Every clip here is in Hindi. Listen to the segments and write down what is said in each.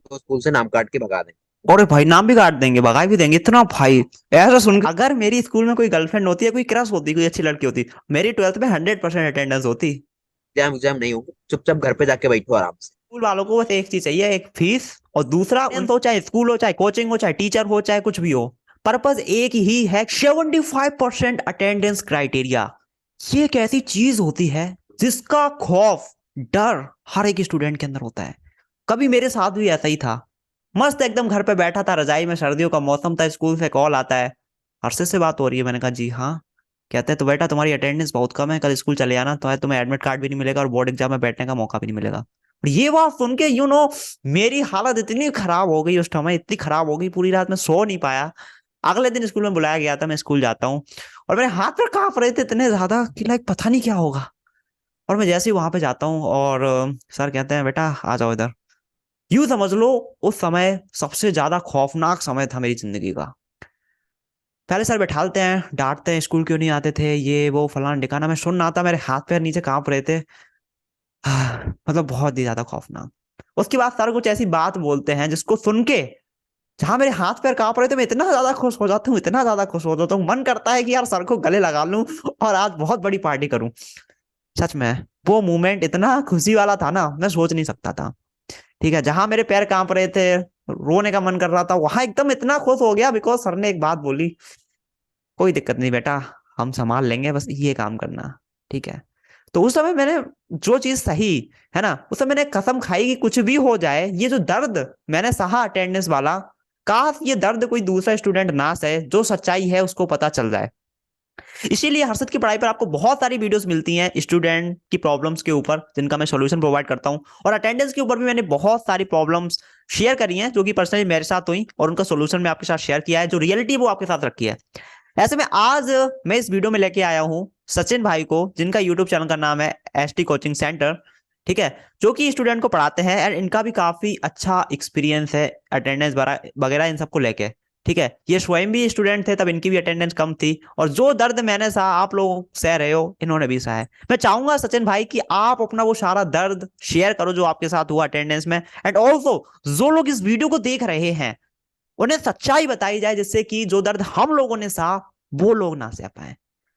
तो स्कूल से नाम काट के भगा दें। और भाई नाम भी काट देंगे, भगा भी देंगे इतना भाई। ऐसा सुन, अगर मेरी स्कूल में कोई गर्लफ्रेंड होती है, कोई क्रश होती, कोई अच्छी लड़की होती, मेरी 12th में 100% अटेंडेंस होती। एग्जाम एग्जाम नहीं होंगे, चुपचाप घर पे जाके बैठो आराम से। स्कूल वालों को बस एक चीज चाहिए, एक फीस, और दूसरा हो चाहे स्कूल हो, चाहे कोचिंग हो, चाहे टीचर हो, चाहे कुछ भी हो, पर्पस एक ही है, 75% अटेंडेंस क्राइटेरिया। ये एक ऐसी चीज होती है जिसका खौफ, डर हर एक स्टूडेंट के अंदर होता है। कभी मेरे साथ भी ऐसा ही था। मस्त एकदम घर पे बैठा था रजाई में, सर्दियों का मौसम था, स्कूल से कॉल आता है, हर्षद से बात हो रही है। मैंने कहा जी हाँ। कहते हैं तो बेटा तुम्हारी अटेंडेंस बहुत कम है, कल स्कूल चले आना, तो है तुम्हें एडमिट कार्ड भी नहीं मिलेगा और बोर्ड एग्जाम में बैठने का मौका भी नहीं मिलेगा। और ये बात सुन के मेरी हालत इतनी खराब हो गई, उस समय इतनी खराब हो गई, पूरी रात में सो नहीं पाया। अगले दिन स्कूल में बुलाया गया था, मैं स्कूल जाता हूँ और मेरे हाथ पर कांप रहे थे इतने ज्यादा कि लाइक पता नहीं क्या होगा। और मैं जैसे ही वहां पे जाता हूँ और सर कहते हैं बेटा आ जाओ इधर। यूं समझ लो, उस समय सबसे ज्यादा खौफनाक समय था मेरी जिंदगी का। पहले सर बैठालते हैं, डांटते हैं, स्कूल क्यों नहीं आते थे, ये वो फलाना ठिकाना, मैं सुन रहा था, मेरे हाथ पैर नीचे कांप रहे थे। मतलब बहुत ही ज्यादा खौफनाक। उसके बाद सर कुछ ऐसी बात बोलते हैं जिसको सुन के, जहां मेरे हाथ पैर कांप रहे थे, मैं इतना ज्यादा खुश हो जाता हूँ, इतना ज्यादा खुश हो जाता हूँ, मन करता है कि यार सर को गले लगा लूं और आज बहुत बड़ी पार्टी करूं। सच में वो मोमेंट इतना खुशी वाला था ना, मैं सोच नहीं सकता था। ठीक है, जहां मेरे पैर कांप रहे थे, रोने का मन कर रहा था, वहां एकदम इतना खुश हो गया बिकॉज सर ने एक बात बोली, कोई दिक्कत नहीं बेटा, हम संभाल लेंगे, बस ये काम करना। ठीक है। तो उस समय मैंने जो चीज सही, है ना, उस समय मैंने कसम खाई कि कुछ भी हो जाए, ये जो दर्द मैंने सहा अटेंडेंस वाला, काश ये दर्द कोई दूसरा स्टूडेंट ना सहे, जो सच्चाई है उसको पता चल जाए। इसीलिए हर्षद की पढ़ाई पर आपको बहुत सारी वीडियोस मिलती हैं स्टूडेंट की प्रॉब्लम्स के ऊपर, जिनका मैं सॉल्यूशन प्रोवाइड करता हूं। और अटेंडेंस के ऊपर भी मैंने बहुत सारी प्रॉब्लम्स शेयर करी हैं जो कि पर्सनली मेरे साथ हुई, और उनका सॉल्यूशन मैं आपके साथ शेयर किया है, जो रियलिटी वो आपके साथ रखी है। ऐसे में आज मैं इस वीडियो में लेके आया हूं सचिन भाई को, जिनका यूट्यूब चैनल का नाम है एसटी कोचिंग सेंटर। ठीक है। जो कि स्टूडेंट को पढ़ाते हैं, एंड इनका भी काफी अच्छा एक्सपीरियंस है अटेंडेंस वगैरह इन सबको लेके। ठीक है। ये स्वयं भी स्टूडेंट थे, तब इनकी भी अटेंडेंस कम थी, और जो दर्द मैंने सहा, आप लोग सह रहे हो, इन्होंने भी सहा है। मैं चाहूंगा सचिन भाई कि आप अपना वो सारा दर्द शेयर करो जो आपके साथ हुआ अटेंडेंस में, एंड ऑल्सो जो लोग इस वीडियो को देख रहे हैं, उन्हें सच्चाई बताई जाए, जिससे कि जो दर्द हम लोगों ने सहा, वो लोग ना सह पाए।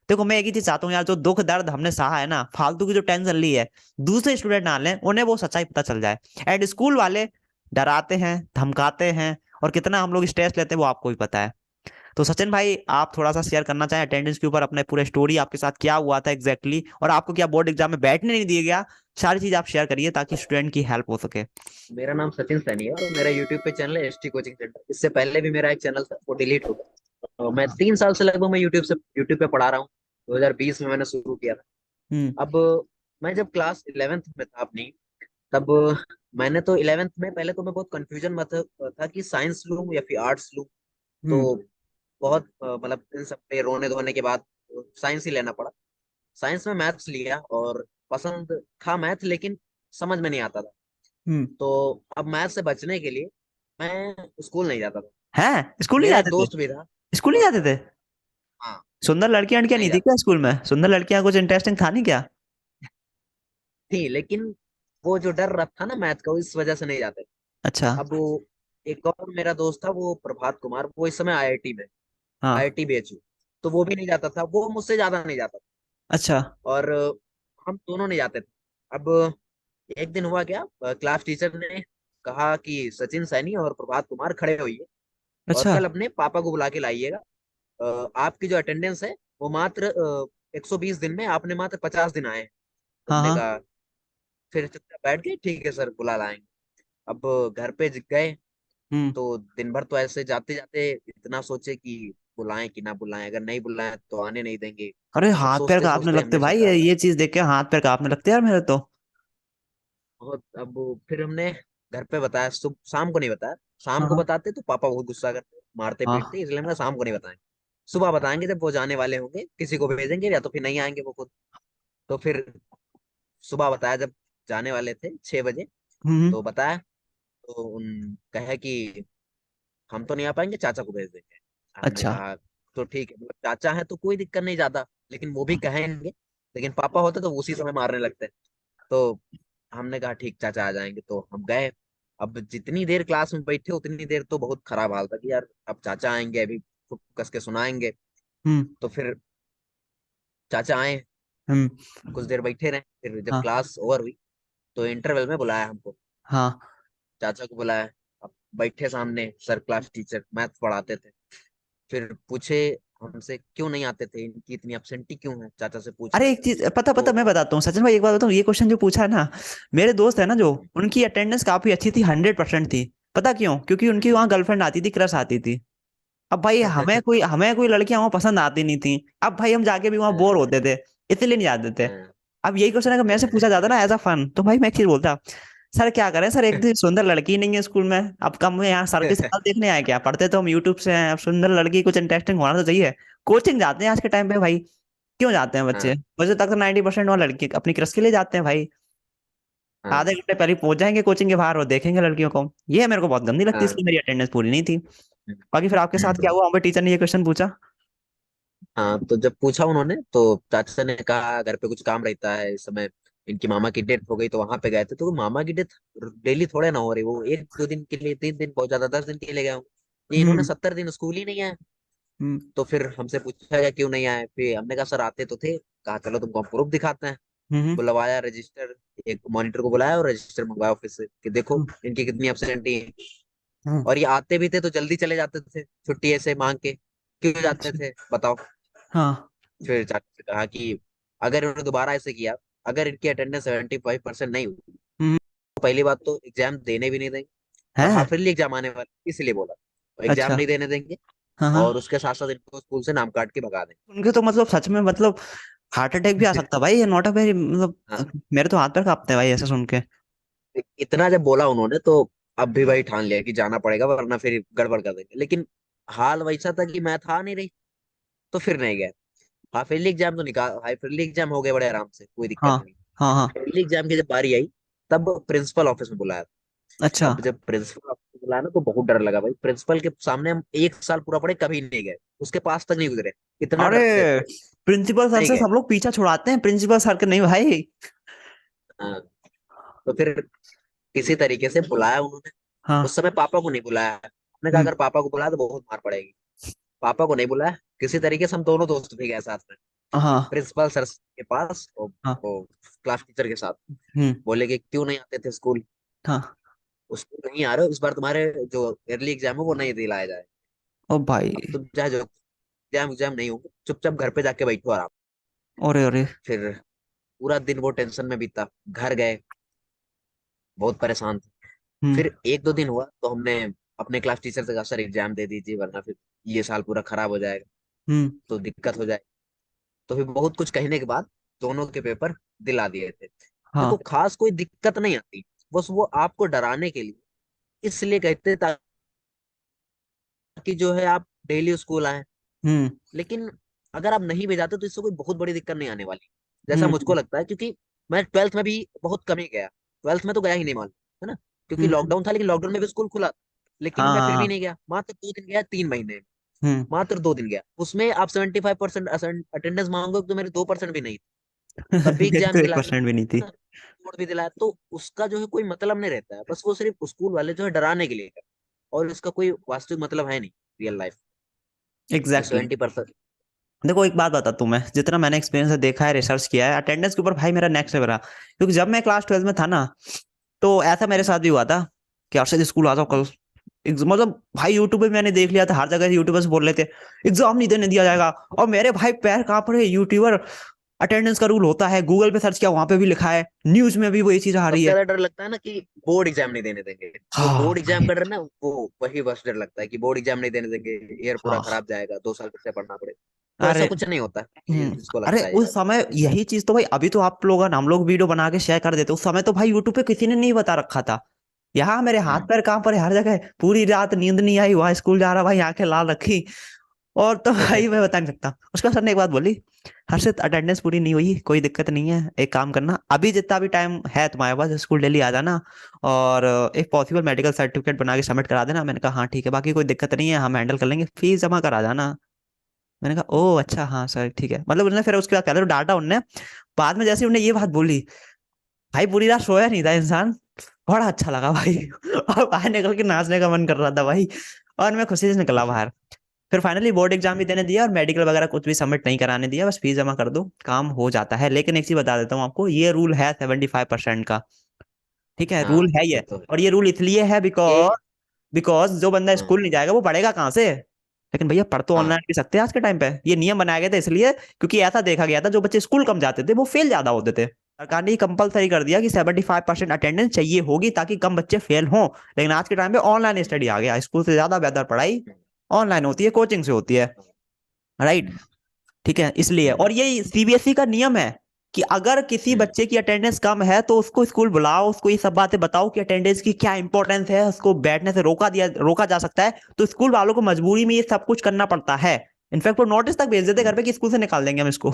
देखो मैं एक ही चीज चाहता हूँ यार, जो दुख दर्द हमने सहा है ना, फालतू की जो टेंशन ली है, दूसरे स्टूडेंट ना लें, उन्हें वो सच्चाई पता चल जाए। एंड स्कूल वाले डराते हैं, धमकाते हैं, और कितना हम लोग स्ट्रेस लेते हैं वो आपको भी पता है। तो सचिन भाई, आप थोड़ा सा शेयर करना चाहें अटेंडेंस के ऊपर अपने पूरे स्टोरी, आपके साथ क्या हुआ था एग्जैक्टली exactly, और आपको क्या बोर्ड एग्जाम में बैठने नहीं दिया गया, सारी चीज आप शेयर करिए ताकि स्टूडेंट की हेल्प हो सके। मेरा नाम सचिन सैनी है और मेरा यूट्यूब पे चैनल है एसटी कोचिंग सेंटर। इससे पहले भी मेरा एक चैनल था, वो डिलीट हो गया। तो मैं 3 साल से लगभग मैं यूट्यूब पे पढ़ा रहा हूँ। 2020 में मैंने शुरू किया था। हम्म। अब मैं जब क्लास 11th में था अपनी, तब मैंने तो 11th में पहले तो मैं बहुत कंफ्यूजन में था कि साइंस लूं या फिर आर्ट्स लूं। हम्म। तो बहुत मतलब इन सब पे रोने धोने के बाद साइंस ही लेना पड़ा। साइंस में मैथ्स लिया और पसंद था मैथ, लेकिन समझ में नहीं आता था। हम्म। तो अब मैथ से बचने के लिए मैं स्कूल नहीं जाता था। हैं, स्कूल नहीं मेरा एक जाते थे? दोस्त भी था। स्कूल नहीं और जाते थे? हाँ, सुंदर लड़कियां लड़कियां नहीं नहीं थी जाता क्या स्कूल में? सुंदर लड़कियां कुछ इंटरेस्टिंग था नहीं क्या? थी, लेकिन वो जो डर रहा था ना मैथ का, इस वजह से नहीं जाते। अच्छा। अब वो एक और मेरा दोस्त था, वो प्रभात कुमार, वो इस समय आईआईटी में, हाँ। IIT BHU. तो वो भी नहीं जाता था, वो मुझसे ज्यादा नहीं जाता था। अच्छा। और हम दोनों नहीं जाते थे। अब एक दिन हुआ क्या, क्लास टीचर ने कहा कि सचिन सैनी और प्रभात कुमार खड़े होइए और अच्छा। कल अपने पापा को बुला के लाइएगा। आपकी जो अटेंडेंस है वो मात्र 120 दिन में आपने मात्र 50 दिन आए हैं। तो हाँ हमने हाँ। कहा, फिर चुपचाप बैठ गए, ठीक है सर बुला लाएंगे। अब घर पे गए, हम्म। तो दिन भर तो ऐसे जाते जाते इतना सोचे कि बुलाएं कि ना बुलाएं, अगर नहीं बुलाएं तो आने नहीं देंगे। अरे ये सब हाथ पैर सोचते कांपने सोचते लगते हमने भाई, सोचा ये चीज देख के हाथ पैर कांपने लगते यार मेरे तो। बहुत। अब फिर हमने घर पे बताया, शाम को नहीं बताया। शाम हाँ को हाँ। बताते तो पापा बहुत गुस्सा करते, मारते पीटते, हाँ इसलिए हमने शाम को नहीं बताएंगे। सुबह बताएंगे जब वो जाने वाले होंगे, किसी को भेजेंगे या तो फिर नहीं आएंगे वो खुद। तो फिर सुबह बताया जब जाने वाले थे 6 बजे, हम्म। तो बताया। तो उन कहे कि हम तो नहीं आ पाएंगे, चाचा को भेज देंगे। हमने अच्छा। कहा तो ठीक है, मतलब चाचा है तो कोई दिक्कत नहीं ज्यादा, लेकिन वो भी कहेंगे। लेकिन पापा होते तो उसी समय मारने लगते। तो हमने कहा ठीक, चाचा आ जाएंगे, तो हम गए। अब जितनी देर क्लास में बैठे उतनी देर तो बहुत खराब हाल था कि यार अब चाचा आएंगे, अभी खूब कस के सुनाएंगे। हम्म। तो फिर चाचा आए, हम्म। कुछ देर बैठे रहे, फिर जब हाँ। क्लास ओवर हुई तो इंटरवल में बुलाया हमको। हाँ। चाचा को बुलाया। अब बैठे सामने सर, क्लास टीचर मैथ पढ़ाते थे। फिर पूछे हमसे क्यों नहीं आते थे, इनकी इतनी एब्सेंटी क्यों है, चाचा से पूछ अरे रहे। एक चीज पता तो पता मैं बताता हूँ सचिन भाई, एक बात बताऊँ, ये क्वेश्चन जो पूछा है ना, मेरे दोस्त है ना जो, उनकी अटेंडेंस काफी अच्छी थी, 100% थी। पता क्यों? क्योंकि उनकी वहां गर्लफ्रेंड आती थी, क्रश आती थी। अब भाई हमें कोई लड़कियां वहां पसंद आती नहीं थी। अब भाई हम जाके भी वहां बोर होते थे, इसलिए नहीं जाते थे। अब यही क्वेश्चन अगर मेरे से पूछा जाता ना एज अ फन, तो भाई मैं एक चीज बोलता, सर क्या करें सर, एक दिन सुंदर लड़की ही नहीं है स्कूल में, अब कम में यहाँ सर की शक्ल देखने आए क्या? पढ़ते तो हम यूट्यूब से हैं, अब सुंदर लड़की कुछ इंटरेस्टिंग होना तो चाहिए। कोचिंग जाते हैं आज के टाइम पे भाई, क्यों जाते हैं बच्चे? हाँ मुझे तक तो 90% वहाँ लड़की अपनी क्रश के लिए जाते हैं भाई। आधे हाँ घंटे पहले पहुंच जाएंगे कोचिंग के बाहर और देखेंगे लड़कियों को। ये मेरे को बहुत गंदी लगती है, हाँ इसलिए मेरी अटेंडेंस पूरी नहीं थी। बाकी फिर आपके साथ क्या हुआ, हमें टीचर ने ये क्वेश्चन पूछा? हाँ। तो जब पूछा उन्होंने तो चाचा ने कहा घर पे कुछ काम रहता है इस समय, इनकी मामा की डेथ हो गई तो वहां पे गए थे। तो मामा की डेथ डेली थोड़े ना हो रही, वो 1 2 दिन के लिए, 3 दिन बहुत ज्यादा, 10 दिन के लिए गया हूँ। ये इन्होंने हम्म। 70 दिन स्कूल ही नहीं आए। हम्म। तो फिर हमसे पूछा गया क्यों नहीं आए, फिर हमने कहा सर आते तो थे। कहा चलो तुमको हम प्रूफ दिखाते हैं। हम्म। बुलवाया रजिस्टर, एक मॉनिटर को बुलाया और रजिस्टर मंगवाया ऑफिस से कि देखो हम्म। इनकी कितनी एब्सेंटी है। हम्म। और ये आते भी थे तो जल्दी चले जाते थे छुट्टी ऐसे मांग के, क्यों जाते अच्छा। थे बताओ। हाँ। फिर चाचा से कहा कि अगर इन्होंने दोबारा ऐसे किया, अगर इनकी अटेंडेंस 75% नहीं हुई, हम्म। तो पहली बात तो एग्जाम देने भी नहीं देंगे। और है। हाफ ईयरली एग्जाम आने वाले इसलिए बोला, तो एग्जाम अच्छा। नहीं देने देंगे। हाँ हाँ। और उसके साथ साथ इनको स्कूल से नाम काट के भगा देंगे। उनके तो मतलब सच में मतलब हार्ट अटैक भी आ सकता है भाई, ये नॉट अ वेरी हाँ। मतलब, मेरे तो हाथ पैर कांपते हैं भाई ऐसा सुन के। इतना जब बोला उन्होंने तो अब भी भाई ठान लिया कि जाना पड़ेगा, वरना फिर गड़बड़ कर देंगे। लेकिन हाल वैसा था कि मैं था नहीं रही, तो फिर नहीं गए। हाफ ईयरली एग्जाम तो निकाल, हाफ ईयरली एग्जाम हो गए बड़े आराम से, कोई दिक्कत हाँ नहीं। हाँ हाँ। ईयरली एग्जाम की जब बारी आई, तब प्रिंसिपल ऑफिस में बुलाया। अच्छा। अब जब प्रिंसिपल ऑफिस में बुलाया ना तो बहुत डर लगा भाई, प्रिंसिपल के सामने हम 1 साल पूरा पढ़े, कभी नहीं गए, उसके पास तक नहीं गुजरे, इतना अरे डरते थे। प्रिंसिपल सर नहीं से गए। सब लोग पीछा छुड़ाते हैं, प्रिंसिपल सर के नहीं भाई। हाँ। तो फिर किसी तरीके से बुलाया उन्होंने। हाँ। उस समय पापा को नहीं बुलाया, हमने कहा हम्म। अगर पापा को बुलाया तो बहुत मार पड़ेगी। पापा को नहीं बुलाया, किसी तरीके से हम दोनों दोस्त भी गए साथ में हाँ प्रिंसिपल सर के पास, और हाँ। वो क्लास टीचर के साथ। हम्म। बोले कि क्यों नहीं आते थे स्कूल, हाँ। स्कूल नहीं आ रहे हो, इस बार तुम्हारे जो अर्ली एग्जाम है वो नहीं दिलाया जाए। ओ भाई। अब तुम चाहे जो एग्जाम एग्जाम नहीं होंगे, चुपचाप घर पे जाके बैठो आराम। अरे अरे। फिर पूरा दिन वो टेंशन में बीता, घर गए बहुत परेशान थे। हम्म। फिर 1 2 दिन हुआ तो हमने अपने क्लास टीचर से कहा सर एग्जाम दे दीजिए, वरना फिर ये साल पूरा खराब हो जाएगा, हम्म। तो दिक्कत हो जाए। तो फिर बहुत कुछ कहने के बाद दोनों के पेपर दिला दिए थे। देखो हाँ। खास कोई दिक्कत नहीं आती, बस वो आपको डराने के लिए इसलिए कहते ताकि जो है आप डेली स्कूल आए। हम्म। लेकिन अगर आप नहीं भी जाते तो इससे कोई बहुत बड़ी दिक्कत नहीं आने वाली, जैसा मुझको हम्म। लगता है। क्योंकि मैं ट्वेल्थ में भी बहुत कम ही गया, ट्वेल्थ में तो गया ही नहीं मान, है ना, क्योंकि हम्म। लॉकडाउन था, लेकिन लॉकडाउन में भी स्कूल खुला था। लेकिन हाँ मैं हाँ फिर भी हाँ। नहीं गया, मात्र 2 दिन गया 3 महीने। हम्म। मात्र 2 दिन गया, उसमें आप 75% अटेंडेंस मांगोगे तो मेरे 2% भी नहीं, तब भी मेरी एग्जाम तो एक दिलाया, परसेंट भी नहीं थी। है ना, बोर्ड भी दिलाया। तो उसका जो है कोई मतलब नहीं रहता है, बस वो सिर्फ स्कूल वाले जो है डराने के लिए है, और इसका कोई वास्तविक मतलब है नहीं रियल लाइफ में। Exactly exactly. 70%। देखो एक बात बता तुम्हें, जितना मैंने एक्सपीरियंस देखा है, रिसर्च किया है, अटेंडेंस के ऊपर भाई मेरा नेक्स्ट लेवल रहा। क्योंकि जब मैं क्लास 12 में था ना, तो ऐसा मेरे साथ भी हुआ था कि अर्षद स्कूल आ जाओ कल। मतलब भाई यूट्यूब पे मैंने देख लिया था, हर जगह यूट्यूबर्स बोल रहे थे एग्जाम नहीं देने दिया जाएगा। और मेरे भाई पैर कांप रहे, यूट्यूबर अटेंडेंस का रूल होता है, गूगल पे सर्च किया वहां पे भी लिखा है, न्यूज में भी वही चीज आ रही सबसे है। ज्यादा डर लगता है ना कि बोर्ड एग्जाम नहीं देने देंगे। जो हाँ बोर्ड एग्जाम भाई। कर रहे हैं ना, वो वही बस डर लगता है कि बोर्ड एग्जाम नहीं देने देंगे, ईयर पूरा हाँ। खराब जाएगा, 2 साल फिर से पढ़ना पड़ेगा। तो ऐसा अरे। कुछ नहीं होता है, ये जिसको अरे लगता है उस यार। समय यही चीज तो भाई, अभी तो आप लोग हम लोग वीडियो बना के शेयर कर देते, उस समय तो भाई यूट्यूब पे किसी ने नहीं बता रखा था। यहाँ मेरे हाथ हम्म। पैर कहाँ पर हर जगह, पूरी रात नींद नहीं आई, वहां स्कूल जा रहा भाई, आंखें लाल रखी। और तो भाई मैं बता नहीं सकता। उसका सर ने एक बात बोली, हर्षित अटेंडेंस पूरी नहीं हुई कोई दिक्कत नहीं है, एक काम करना अभी जितना भी टाइम है तुम्हारे पास, स्कूल डेली आ जाना, और एक पॉसिबल मेडिकल सर्टिफिकेट बना के सबमिट करा देना। मैंने कहा हाँ ठीक है, बाकी कोई दिक्कत नहीं है, हम हैंडल कर लेंगे, फीस जमा करा जाना। मैंने कहा ओ अच्छा हाँ सर ठीक है। मतलब उन्होंने फिर उसके बाद पहले तो डांटा उनने, बाद में जैसे उन्होंने ये बात बोली, भाई पूरी रात सोया नहीं था इंसान। बड़ा अच्छा लगा भाई। और बाहर निकल के नाचने का मन कर रहा था भाई, और मैं खुशी से निकला बाहर। फिर फाइनली बोर्ड एग्जाम भी देने दिया और मेडिकल वगैरह कुछ भी सबमिट नहीं कराने दिया, बस फीस जमा कर दो काम हो जाता है। लेकिन एक चीज बता देता हूँ आपको, ये रूल है 75% का, ठीक है, हाँ रूल है ये ये। तो है। और ये रूल इसलिए है ये बिकॉज बिकॉज जो बंदा हाँ स्कूल नहीं जाएगा वो पढ़ेगा कहाँ से। लेकिन भैया पढ़ तो हाँ ऑनलाइन भी सकते हैं आज के टाइम पे, ये नियम बनाया गया था इसलिए क्योंकि ऐसा देखा गया था जो बच्चे स्कूल कम जाते थे वो फेल ज्यादा होते थे। सरकार ने कंपलसरी कर दिया कि 75% अटेंडेंस चाहिए होगी ताकि कम बच्चे फेल हों। लेकिन आज के टाइम पे ऑनलाइन स्टडी आ गया, स्कूल से ज्यादा बेहतर पढ़ाई ऑनलाइन होती है, कोचिंग से होती है, राइट। ठीक है, इसलिए और ये सीबीएसई का नियम है कि अगर किसी हम्म, बच्चे की अटेंडेंस कम है तो उसको स्कूल बुलाओ, उसको ये सब बातें बताओ कि अटेंडेंस की क्या इंपॉर्टेंस है, उसको बैठने से रोका जा सकता है। तो स्कूल वालों को मजबूरी में ये सब कुछ करना पड़ता है। इनफैक्ट वो नोटिस तक भेज देते घर पे कि स्कूल से निकाल देंगे हम इसको।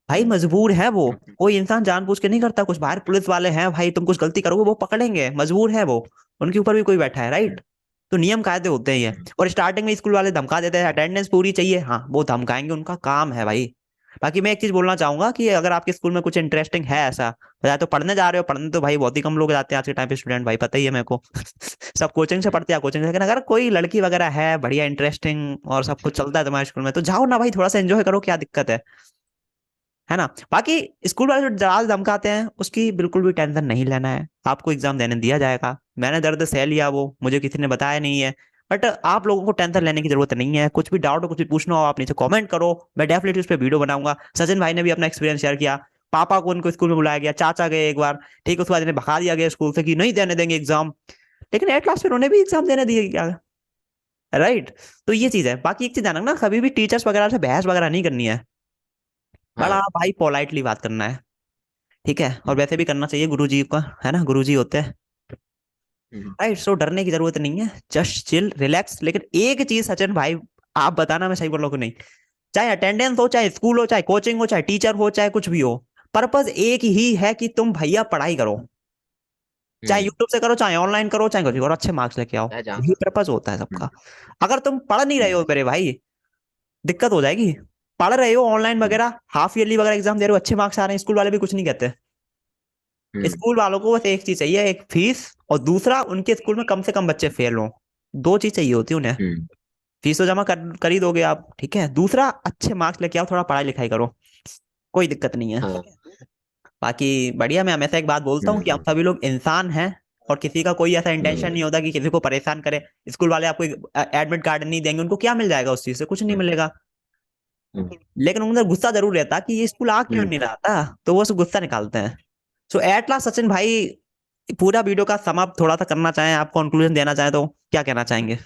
भाई मजबूर है वो, कोई इंसान जानबूझ के नहीं करता कुछ। बाहर पुलिस वाले हैं भाई, तुम कुछ गलती करोगे वो पकड़ेंगे, मजबूर है वो, उनके ऊपर भी कोई बैठा है, राइट। तो नियम कायदे होते ही है। और स्टार्टिंग में स्कूल वाले धमका देते हैं अटेंडेंस पूरी चाहिए, हाँ वो धमकाएंगे, उनका काम है भाई। बाकी मैं एक चीज बोलना चाहूंगा कि अगर आपके स्कूल में कुछ इंटरेस्टिंग है ऐसा, या तो पढ़ने जा रहे हो, पढ़ने तो भाई बहुत ही कम लोग जाते हैं आज के टाइम पे स्टूडेंट, भाई पता ही है मेरे को। सब कोचिंग से पढ़ते हैं, कोचिंग से। लेकिन अगर कोई लड़की वगैरह है बढ़िया इंटरेस्टिंग और सब कुछ चलता है तुम्हारे स्कूल में, तो जाओ ना भाई, थोड़ा सा एंजॉय करो, क्या दिक्कत है ना। बाकी स्कूल वाले जो जवाब धमकाते हैं उसकी बिल्कुल भी टेंशन नहीं लेना है, आपको एग्जाम देने दिया जाएगा। मैंने दर्द सह लिया, वो मुझे किसी ने बताया नहीं है। बट आप लोगों को टेंशन लेने की जरूरत नहीं है, कुछ भी डाउट हो, कुछ भी पूछना हो आप नीचे कमेंट करो, मैं डेफिनेटली उस पर वीडियो बनाऊंगा। सचिन भाई ने भी अपना एक्सपीरियंस शेयर किया, पापा को उनको स्कूल में बुलाया गया, चाचा गए एक बार, ठीक है, उसके बाद इन्हें भगा दिया गया स्कूल से कि नहीं देने देंगे एग्जाम। लेकिन एट लास्ट फिर उन्हें भी एग्जाम देने दिए क्या, राइट। तो ये चीज है। बाकी एक चीज जानना ना, कभी भी टीचर्स वगैरह से बहस वगैरह नहीं करनी है, बड़ा हाँ भाई पोलाइटली बात करना है, ठीक है। और वैसे भी करना चाहिए, गुरु जी का है ना, गुरु जी होते हैं, हम्म, राइट। सो डरने की जरूरत नहीं है, जस्ट चिल रिलैक्स। लेकिन एक चीज सचिन भाई, आप बताना मैं सही बोल रहा हूँ कि नहीं, चाहे अटेंडेंस हो, चाहे स्कूल हो, चाहे कोचिंग हो, चाहे टीचर हो, चाहे कुछ भी हो, पर्पस एक ही है कि तुम भैया पढ़ाई करो। चाहे हम्म, यूट्यूब से करो, चाहे ऑनलाइन करो, चाहे कुछ भी, और अच्छे मार्क्स लेके आओ, है जहाँ यही तक। पर्पस होता है सबका। हम्म, अगर तुम पढ़ नहीं रहे हम्म, हो मेरे भाई, दिक्कत हो जाएगी। पढ़ रहे हो ऑनलाइन हम्म, वगैरह, हाफ ईयरली वगैरह एग्जाम दे रहे हो, अच्छे मार्क्स आ रहे हैं, स्कूल वाले भी कुछ नहीं कहते। हम्म, स्कूल वालों को बस एक चीज चाहिए, एक फीस, और दूसरा उनके स्कूल में कम से कम बच्चे फेल हों। दो चीज चाहिए होती है उन्हें। हम्म, फीस तो जमा कर ही दोगे आप, ठीक है, दूसरा अच्छे मार्क्स लेके आओ, थोड़ा पढ़ाई लिखाई करो, कोई दिक्कत नहीं है। हाँ बाकी बढ़िया। मैं हमेशा एक बात बोलता हूँ कि हम हम्म, सभी लोग इंसान हैं, और किसी का कोई ऐसा इंटेंशन हम्म, नहीं होता कि किसी को परेशान करे। स्कूल वाले आपको एडमिट कार्ड नहीं देंगे, उनको क्या मिल जाएगा उस चीज से, कुछ नहीं मिलेगा। हम्म, लेकिन उनका गुस्सा जरूर रहता कि ये स्कूल आ क्यों हम्म। नहीं रहा था, तो वो उस गुस्सा निकालते हैं। सो एट लास्ट सचिन भाई, पूरा वीडियो का समाप्त थोड़ा सा करना चाहें आप, कंक्लूजन देना चाहें तो क्या कहना चाहेंगे।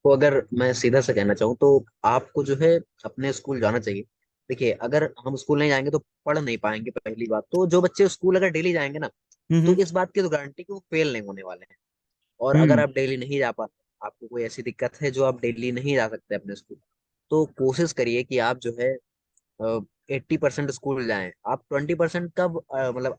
तो अगर मैं सीधा से कहना चाहूँ तो आपको जो है अपने स्कूल जाना चाहिए। देखिए अगर हम स्कूल नहीं जाएंगे तो पढ़ नहीं पाएंगे, पहली बात तो। जो बच्चे स्कूल अगर डेली जाएंगे ना, तो हम्म इस बात की तो गारंटी कि वो फेल नहीं होने वाले हैं। और अगर हम्म आप डेली नहीं जा पाते, आपको कोई ऐसी दिक्कत है जो आप डेली नहीं जा सकते अपने स्कूल, तो कोशिश करिए कि आप जो है 80% स्कूल जाएं। आप 20% कब मतलब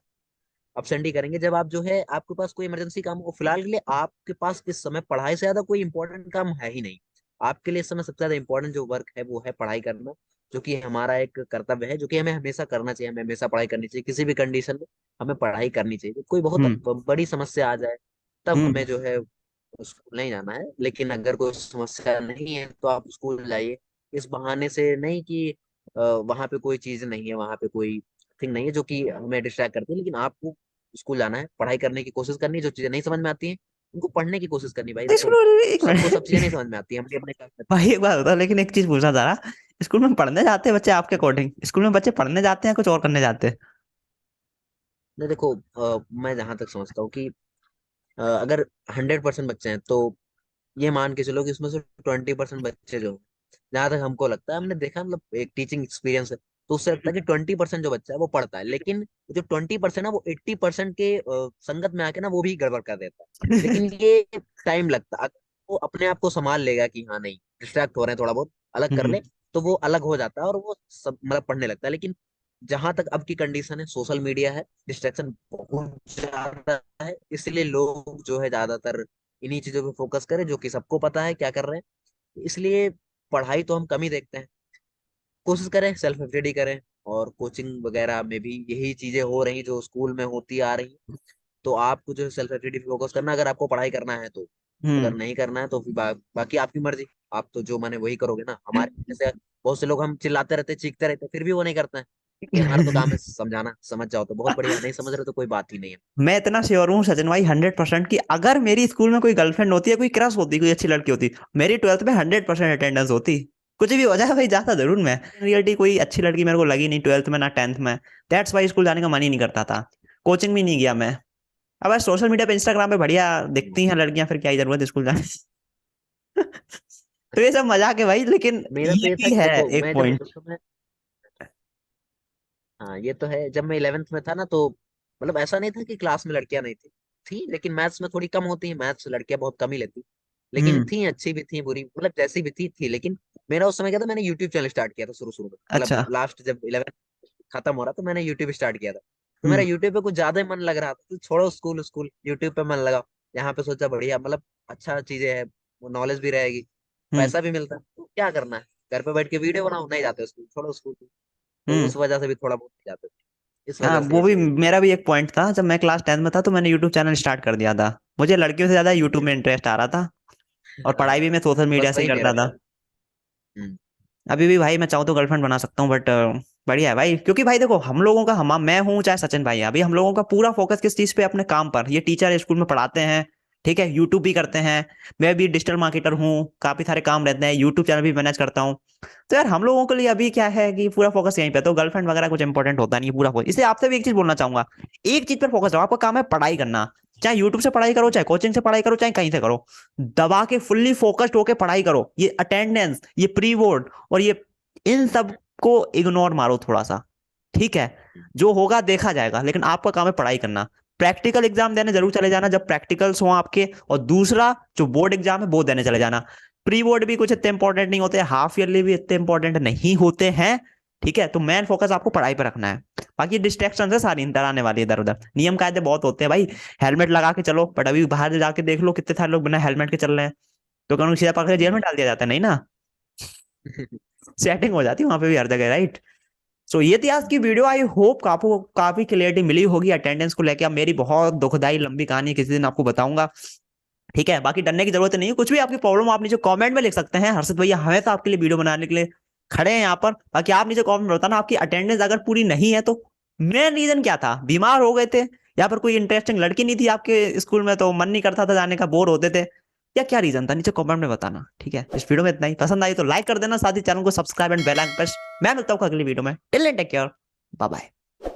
अपसेंट ही करेंगे, जब आप जो है आपके पास कोई इमरजेंसी काम हो। फिलहाल के लिए आपके पास इस समय पढ़ाई से ज्यादा कोई इंपॉर्टेंट काम है ही नहीं। आपके लिए इस समय सबसे ज्यादा इंपॉर्टेंट जो वर्क है वो है पढ़ाई करना, जो कि हमारा एक कर्तव्य है, जो कि हमें हमेशा करना चाहिए। हमें हमेशा पढ़ाई करनी चाहिए, किसी भी कंडीशन में हमें पढ़ाई करनी चाहिए। कोई बहुत हम्म बड़ी समस्या आ जाए तब हम्म हमें जो है स्कूल नहीं जाना है। लेकिन अगर कोई समस्या नहीं है तो आप स्कूल जाइए। इस बहाने से नहीं कि वहां पे कोई चीज नहीं है, वहां पे कोई थिंग नहीं है जो कि हमें डिस्ट्रैक्ट करती है। लेकिन आपको स्कूल जाना है, पढ़ाई करने की कोशिश करनी है। जो चीजें नहीं समझ में आती हैं उनको पढ़ने की कोशिश करनी। भाई देखो, एक सबको सब चीजें नहीं मिनट। समझ में आती है, हम भी अपने काम करते भाई एक बात बता, लेकिन एक चीज पूछना चाह रहा, स्कूल में पढ़ने जाते हैं बच्चे आपके अकॉर्डिंग, स्कूल में बच्चे पढ़ने जाते हैं कुछ और करने जाते हैं। हैं। नहीं देखो, मैं जहां तक समझता हूँ कि अगर 100% बच्चे हैं तो ये मान के चलो कि उसमें से 20% बच्चे जो, जहां तक हमको लगता है, हमने देखा, मतलब एक टीचिंग एक्सपीरियंस है, तो उससे लगता है कि 20% जो बच्चा है वो पढ़ता है। लेकिन जो 20% है वो 80% के संगत में आके ना वो भी गड़बड़ कर देता है। लेकिन ये टाइम लगता है। अगर वो अपने आप को संभाल लेगा कि हाँ नहीं डिस्ट्रैक्ट हो रहे हैं, थोड़ा बहुत अलग कर हम्म ले, तो वो अलग हो जाता है और वो सब मतलब पढ़ने लगता है। लेकिन जहां तक अब की कंडीशन है, सोशल मीडिया है, डिस्ट्रैक्शन बहुत ज्यादा है, इसलिए लोग जो है ज्यादातर इन्हीं चीजों पे फोकस करें जो कि सबको पता है क्या कर रहे हैं। इसलिए पढ़ाई तो हम कम ही देखते हैं। कोशिश करें सेल्फ स्टडी करें, और कोचिंग वगैरह में भी यही चीजें हो रही जो स्कूल में होती आ रही। तो आपको जो सेल्फ स्टडी फोकस करना, अगर आपको पढ़ाई करना है तो। अगर हम्म। नहीं करना है तो फिर बाकी आपकी मर्जी। आप तो जो माने वही करोगे ना। हमारे जैसे बहुत से लोग, हम चिल्लाते रहते, चीखते रहते, फिर भी वो नहीं करते हैं। कि हमारा तो काम है समझाना, समझ जाओ तो बहुत बढ़िया, नहीं समझ रहे तो कोई बात ही नहीं है। मैं इतना श्योर हूँ सचिन भाई 100% कि अगर मेरी स्कूल में कोई गर्लफ्रेंड होती है, कोई क्रश होती, कोई अच्छी लड़की होती, मेरी 12th में 100% अटेंडेंस होती। कुछ भी हो जाए भाई, जाता जरूर मैं। रियलिटी कोई अच्छी लड़की मेरे को लगी नहीं 12th में, ना 10th में। दैट्स वाई स्कूल जाने का मन ही नहीं करता था। कोचिंग भी नहीं गया मैं। अब बस सोशल मीडिया पे, इंस्टाग्राम पे बढ़िया हम्म। दिखती हैं लड़कियां, फिर क्या ही जरूरत है स्कूल जाने की। तो ये सब मजाक है भाई, लेकिन मेरा तो ये ये था भी कि है देखो, एक मैं जब पॉइंट। उस समय, हाँ ये तो है, जब मैं 11th में था ना तो मतलब ऐसा नहीं था कि क्लास में लड़कियां नहीं थी लेकिन मैथ्स में थोड़ी कम होती है, मैथ्स लड़कियां बहुत कम ही लेती। लेकिन हम्म। थी, अच्छी भी थी, बुरी मतलब जैसी भी थी लेकिन मेरा उस समय क्या था, मैंने यूट्यूब चैनल स्टार्ट किया था शुरू शुरू में, मतलब अच्छा। लास्ट जब 11th खत्म हो रहा तो मैंने यूट्यूब स्टार्ट किया था। तो मेरा हम्म। यूट्यूब पे कुछ ज्यादा ही मन लग रहा था, तो छोड़ो स्कूल, स्कूल यूट्यूब पे मन लगा। यहाँ पे सोचा बढ़िया, मतलब अच्छा चीजें है, नॉलेज भी रहेगी, हम्म। पैसा भी मिलता है, तो क्या करना है, घर पे बैठ के वीडियो बनाओ, नहीं जाते स्कूल, छोड़ो स्कूल। तो हम्म। उस वजह से भी थोड़ा बहुत नहीं जाते थे, इस हाँ, वजह से वो ये भी चीजें थी। मेरा भी एक पॉइंट था। जब मैं क्लास 10th में था तो मैंने यूट्यूब चैनल स्टार्ट कर दिया था। मुझे लड़कियों से ज्यादा यूट्यूब में इंटरेस्ट आ रहा था। और पढ़ाई भी हाँ, मैं सोशल मीडिया बस से ही वही करता मेरा भी था। था। हम्म। अभी भी भाई मैं चाहूँ तो गर्लफ्रेंड बना सकता हूँ, बट बढ़िया है भाई, क्योंकि भाई देखो हम लोगों का, हम मैं हूँ चाहे सचिन भाई है, अभी हम लोगों का पूरा फोकस किस चीज पे, अपने काम पर। ये टीचर स्कूल में पढ़ाते हैं, ठीक है, यूट्यूब भी करते हैं। मैं भी डिजिटल मार्केटर हूँ, काफी सारे काम रहते हैं, यूट्यूब चैनल भी मैनेज करता हूँ। तो यार हम लोगों के लिए अभी क्या है कि पूरा फोकस यहीं पे, तो गर्लफ्रेंड वगैरह कुछ इंपॉर्टेंट होता नहीं है, पूरा फोकस। इसलिए आपसे भी एक चीज बोलना चाहूंगा, एक चीज पर फोकस रहो, आपका काम है पढ़ाई करना। चाहे यूट्यूब से पढ़ाई करो, चाहे कोचिंग से पढ़ाई करो, चाहे कहीं से करो, दबा के फुल्ली फोकस्ड होके पढ़ाई करो। ये अटेंडेंस, ये प्री बोर्ड और ये इन सब को इग्नोर मारो थोड़ा सा, ठीक है। जो होगा देखा जाएगा, लेकिन आपका काम है पढ़ाई करना। प्रैक्टिकल एग्जाम देने जरूर चले जाना जब प्रैक्टिकल्स हो आपके, और दूसरा जो बोर्ड एग्जाम है वो देने चले जाना। प्री बोर्ड भी कुछ इतने इंपॉर्टेंट नहीं होते, हाफ ईयरली भी इतने इंपॉर्टेंट नहीं होते हैं, ठीक है। तो मेन फोकस आपको पढ़ाई पर रखना है। बाकी डिस्ट्रैक्शन है सारी इंटर आने वाली, इधर उधर नियम कायदे बहुत होते हैं भाई। हेलमेट लगा के चलो, बट अभी बाहर जाके देख लो कितने सारे लोग बिना हेलमेट के चल रहे हैं। तो कानून सीधा पकड़ के जेल में हम्म। डाल दिया जाता है, नहीं ना। सेटिंग हो जाती है वहां पे भी हर जगह, राइट। सो ये थी आज की वीडियो। आई होप आपको काफी क्लियरिटी मिली होगी अटेंडेंस को लेकर। अब मेरी बहुत दुखदाई लंबी कहानी है, किसी दिन आपको बताऊंगा, ठीक है। बाकी डरने की जरूरत नहीं है, कुछ भी आपकी प्रॉब्लम आप नीचे कमेंट में लिख सकते हैं। हर्षित भैया हमेशा आपके लिए वीडियो बनाने के लिए खड़े हैं यहाँ पर। बाकी आप नीचे कमेंट में बताना आपकी अटेंडेंस अगर पूरी नहीं है तो मेन रीजन क्या था, बीमार हो गए थे, या फिर कोई इंटरेस्टिंग लड़की नहीं थी आपके स्कूल में तो मन नहीं करता था जाने का, बोर होते थे, या क्या रीजन था, नीचे कमेंट में बताना, ठीक है। इस वीडियो में इतना ही, पसंद आई तो लाइक कर देना, साथ ही चैनल को subscribe and bell icon press. मैं मिलता हूँ अगली वीडियो में, till then take care, bye bye.